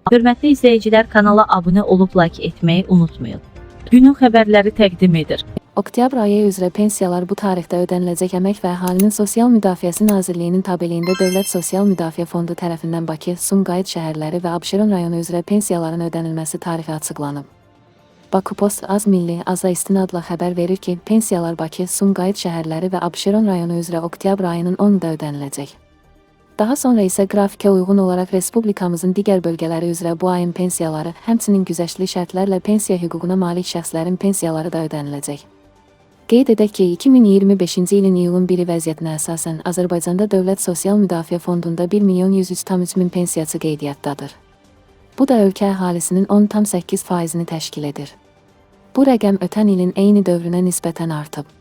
Hörmətli izləyicilər, kanala abunə olub like etməyi unutmayın. Günün xəbərləri təqdim edir. Oktyabr ayı üzrə pensiyalar bu tarixdə ödəniləcək. Əmək və Əhalinin Sosial Müdafiəsi Nazirliyinin tabeliyində Dövlət Sosial Müdafiə Fondu tərəfindən Bakı, Sumqayıt şəhərləri və Abşeron rayonu üzrə pensiyaların ödənilməsi tarifi açıqlanıb. Bakıpost Az Milli Aza istinadla xəbər verir ki, pensiyalar Bakı, Sumqayıt şəhərləri və Abşeron rayonu üzrə oktyabr ayının 10-da ödəniləcək. Daha sonra isə qrafikə uyğun olaraq Respublikamızın digər bölgələri üzrə bu ayın pensiyaları, həmçinin güzəştli şərtlərlə pensiya hüququna malik şəxslərin pensiyaları da ödəniləcək. Qeyd edək ki, 2025-ci ilin iyulun 1-i vəziyyətinə əsasən Azərbaycanda Dövlət Sosial Müdafiə Fondunda 1.103.300 pensiyaçı qeydiyyatdadır. Bu da ölkə əhalisinin 10,8%-ni təşkil edir. Bu rəqəm ötən ilin eyni dövrünə nisbətən artıb.